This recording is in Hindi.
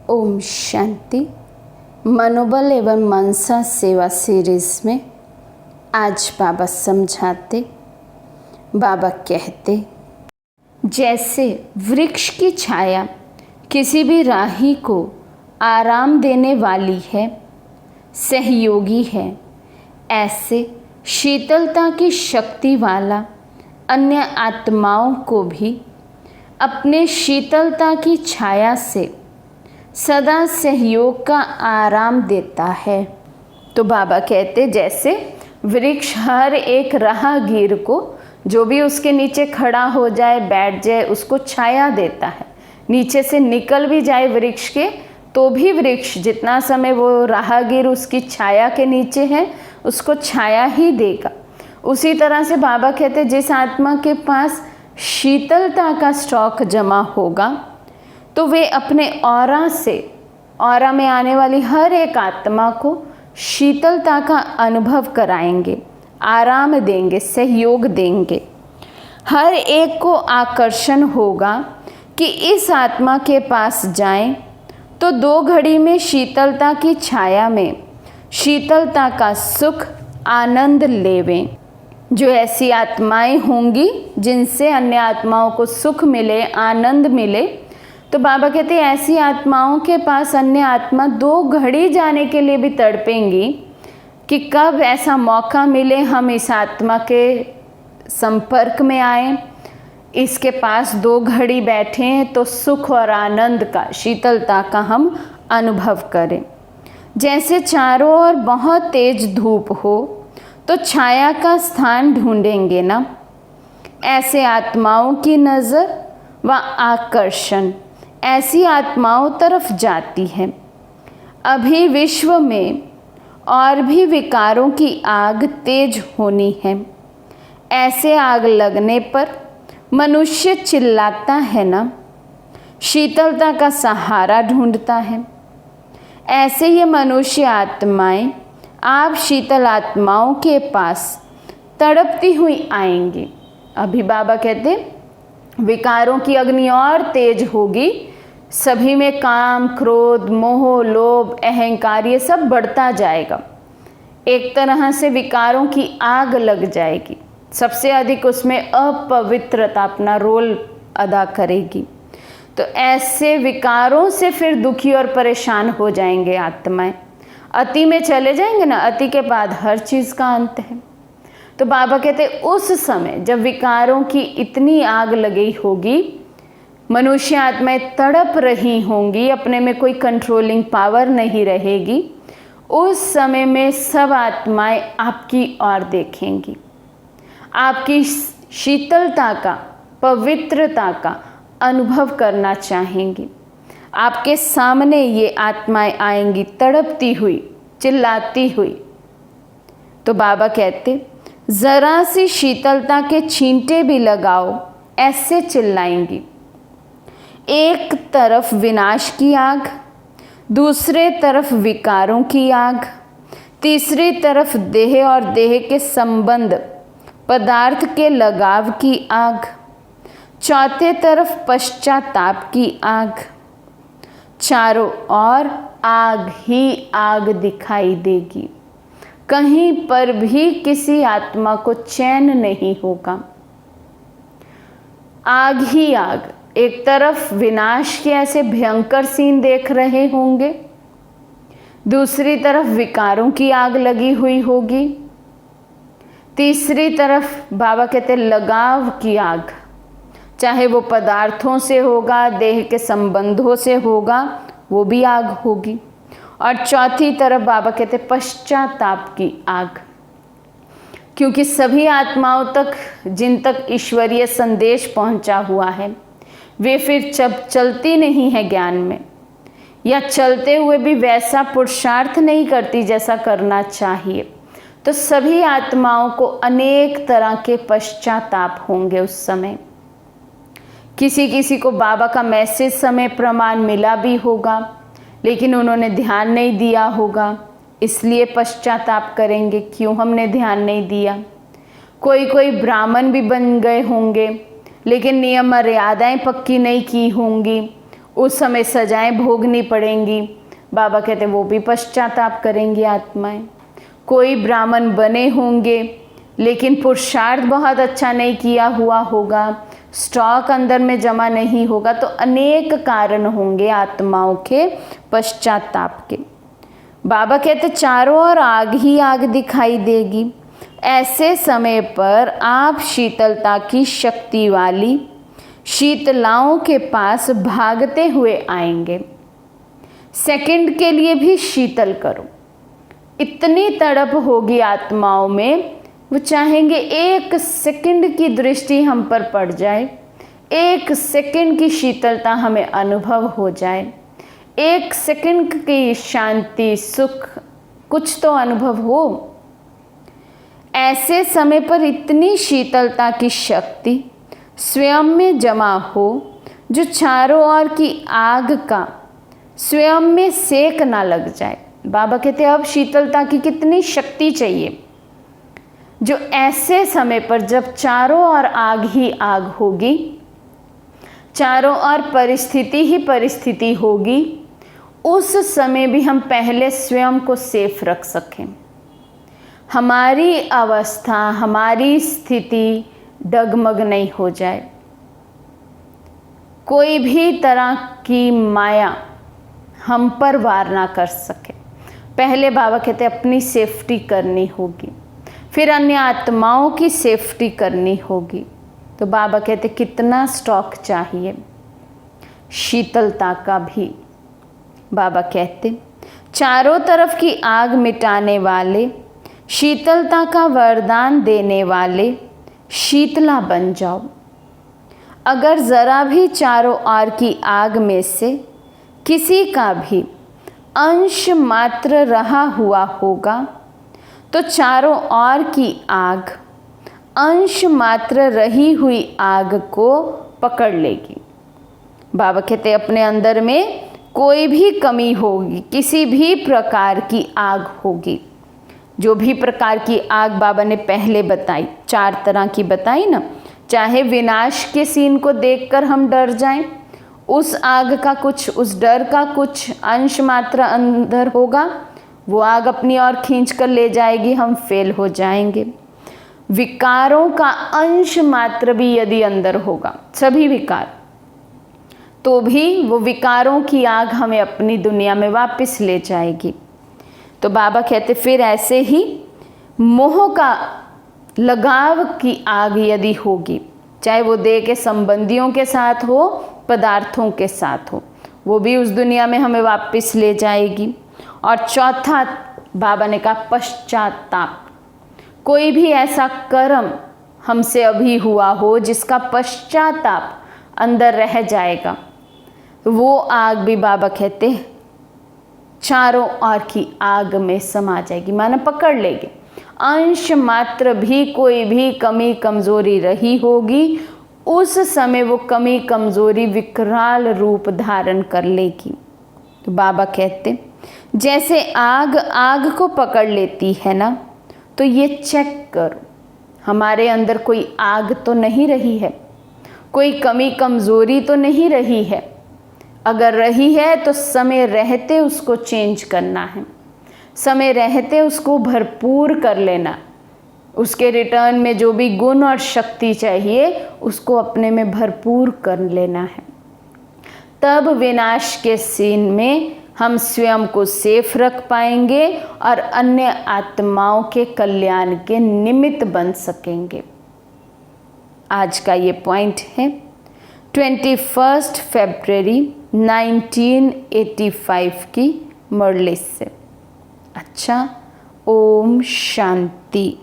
ओम शांति। मनोबल एवं मनसा सेवा सीरीज में आज बाबा समझाते, बाबा कहते, जैसे वृक्ष की छाया किसी भी राही को आराम देने वाली है, सहयोगी है, ऐसे शीतलता की शक्ति वाला अन्य आत्माओं को भी अपने शीतलता की छाया से सदा सहयोग का आराम देता है। तो बाबा कहते, जैसे वृक्ष हर एक राहगीर को, जो भी उसके नीचे खड़ा हो जाए, बैठ जाए, उसको छाया देता है। नीचे से निकल भी जाए वृक्ष के तो भी वृक्ष जितना समय वो राहगीर उसकी छाया के नीचे है, उसको छाया ही देगा। उसी तरह से बाबा कहते, जिस आत्मा के पास शीतलता का स्टॉक जमा होगा तो वे अपने ऑरा में आने वाली हर एक आत्मा को शीतलता का अनुभव कराएंगे, आराम देंगे, सहयोग देंगे। हर एक को आकर्षण होगा कि इस आत्मा के पास जाएं तो 2 घड़ी में शीतलता की छाया में शीतलता का सुख आनंद लेवें। जो ऐसी आत्माएं होंगी जिनसे अन्य आत्माओं को सुख मिले, आनंद मिले, तो बाबा कहते हैं ऐसी आत्माओं के पास अन्य आत्मा 2 घड़ी जाने के लिए भी तड़पेंगी कि कब ऐसा मौका मिले, हम इस आत्मा के संपर्क में आए, इसके पास 2 घड़ी बैठें तो सुख और आनंद का, शीतलता का हम अनुभव करें। जैसे चारों ओर बहुत तेज धूप हो तो छाया का स्थान ढूंढेंगे ना, ऐसे आत्माओं की नज़र व आकर्षण ऐसी आत्माओं तरफ जाती है। अभी विश्व में और भी विकारों की आग तेज होनी है। ऐसे आग लगने पर मनुष्य चिल्लाता है ना, शीतलता का सहारा ढूंढता है। ऐसे ये मनुष्य आत्माएं आप शीतल आत्माओं के पास तड़पती हुई आएंगी। अभी बाबा कहते विकारों की अग्नि और तेज होगी, सभी में काम, क्रोध, मोह, लोभ, अहंकार ये सब बढ़ता जाएगा। एक तरह से विकारों की आग लग जाएगी। सबसे अधिक उसमें अपवित्रता अपना रोल अदा करेगी। तो ऐसे विकारों से फिर दुखी और परेशान हो जाएंगे आत्माएं। अति में चले जाएंगे ना, अति के बाद हर चीज़ का अंत है। तो बाबा कहते उस समय जब विकारों की इतनी आग लगी होगी, मनुष्य आत्माएं तड़प रही होंगी, अपने में कोई कंट्रोलिंग पावर नहीं रहेगी, उस समय में सब आत्माएं आपकी ओर देखेंगी, आपकी शीतलता का, पवित्रता का अनुभव करना चाहेंगी। आपके सामने ये आत्माएं आएंगी तड़पती हुई, चिल्लाती हुई। तो बाबा कहते जरा सी शीतलता के छींटे भी लगाओ, ऐसे चिल्लाएंगी। एक तरफ विनाश की आग, दूसरे तरफ विकारों की आग, तीसरी तरफ देह और देह के संबंध, पदार्थ के लगाव की आग, चौथे तरफ पश्चाताप की आग। चारों ओर आग ही आग दिखाई देगी। कहीं पर भी किसी आत्मा को चैन नहीं होगा। आग ही आग। एक तरफ विनाश के ऐसे भयंकर सीन देख रहे होंगे, दूसरी तरफ विकारों की आग लगी हुई होगी, तीसरी तरफ बाबा कहते लगाव की आग, चाहे वो पदार्थों से होगा, देह के संबंधों से होगा, वो भी आग होगी। और चौथी तरफ बाबा कहते पश्चाताप की आग, क्योंकि सभी आत्माओं तक, जिन तक ईश्वरीय संदेश पहुंचा हुआ है, वे फिर चलती नहीं है ज्ञान में, या चलते हुए भी वैसा पुरुषार्थ नहीं करती जैसा करना चाहिए। तो सभी आत्माओं को अनेक तरह के पश्चाताप होंगे उस समय। किसी किसी को बाबा का मैसेज समय प्रमाण मिला भी होगा, लेकिन उन्होंने ध्यान नहीं दिया होगा, इसलिए पश्चाताप करेंगे, क्यों हमने ध्यान नहीं दिया। कोई ब्राह्मण भी बन गए होंगे, लेकिन नियम मर्यादाएं पक्की नहीं की होंगी, उस समय सजाएं भोगनी पड़ेंगी। बाबा कहते वो भी पश्चाताप करेंगी आत्माएं। कोई ब्राह्मण बने होंगे लेकिन पुरुषार्थ बहुत अच्छा नहीं किया हुआ होगा, स्टॉक अंदर में जमा नहीं होगा, तो अनेक कारण होंगे आत्माओं के पश्चाताप के। बाबा कहते चारों ओर आग ही आग दिखाई देगी। ऐसे समय पर आप शीतलता की शक्ति वाली शीतलाओं के पास भागते हुए आएंगे। सेकंड के लिए भी शीतल करो। इतनी तड़प होगी आत्माओं में, वो चाहेंगे एक सेकंड की दृष्टि हम पर पड़ जाए, एक सेकंड की शीतलता हमें अनुभव हो जाए, एक सेकंड की शांति सुख कुछ तो अनुभव हो। ऐसे समय पर इतनी शीतलता की शक्ति स्वयं में जमा हो जो चारों ओर की आग का स्वयं में सेक ना लग जाए। बाबा कहते हैं अब शीतलता की कितनी शक्ति चाहिए, जो ऐसे समय पर जब चारों ओर आग ही आग होगी, चारों ओर परिस्थिति ही परिस्थिति होगी, उस समय भी हम पहले स्वयं को सेफ रख सकें, हमारी अवस्था हमारी स्थिति डगमग नहीं हो जाए, कोई भी तरह की माया हम पर वार ना कर सके। पहले बाबा कहते अपनी सेफ्टी करनी होगी, फिर अन्य आत्माओं की सेफ्टी करनी होगी। तो बाबा कहते कितना स्टॉक चाहिए शीतलता का भी। बाबा कहते चारों तरफ की आग मिटाने वाले, शीतलता का वरदान देने वाले शीतला बन जाओ। अगर ज़रा भी चारों ओर की आग में से किसी का भी अंश मात्र रहा हुआ होगा तो चारों ओर की आग अंश मात्र रही हुई आग को पकड़ लेगी। बाबा कहते अपने अंदर में कोई भी कमी होगी, किसी भी प्रकार की आग होगी, जो भी प्रकार की आग बाबा ने पहले बताई, 4 तरह की बताई ना, चाहे विनाश के सीन को देखकर हम डर जाएं, उस आग का कुछ, उस डर का कुछ अंश मात्र अंदर होगा, वो आग अपनी ओर खींच कर ले जाएगी, हम फेल हो जाएंगे। विकारों का अंश मात्र भी यदि अंदर होगा, सभी विकार, तो भी वो विकारों की आग हमें अपनी दुनिया में वापस ले जाएगी। तो बाबा कहते फिर ऐसे ही मोह का लगाव की आग यदि होगी, चाहे वो देह के संबंधियों के साथ हो, पदार्थों के साथ हो, वो भी उस दुनिया में हमें वापस ले जाएगी। और चौथा बाबा ने कहा पश्चाताप। कोई भी ऐसा कर्म हमसे अभी हुआ हो जिसका पश्चाताप अंदर रह जाएगा, वो आग भी बाबा कहते चारों ओर की आग में समा जाएगी, माना पकड़ लेगी। अंश मात्र भी कोई भी कमी कमजोरी रही होगी, उस समय वो कमी कमजोरी विकराल रूप धारण कर लेगी। तो बाबा कहते जैसे आग आग को पकड़ लेती है ना, तो ये चेक करो हमारे अंदर कोई आग तो नहीं रही है, कोई कमी कमजोरी तो नहीं रही है। अगर रही है तो समय रहते उसको चेंज करना है, समय रहते उसको भरपूर कर लेना, उसके रिटर्न में जो भी गुण और शक्ति चाहिए उसको अपने में भरपूर कर लेना है। तब विनाश के सीन में हम स्वयं को सेफ रख पाएंगे और अन्य आत्माओं के कल्याण के निमित्त बन सकेंगे। आज का ये पॉइंट है 21 फरवरी 1985 की मुरली से। अच्छा, ओम शांति।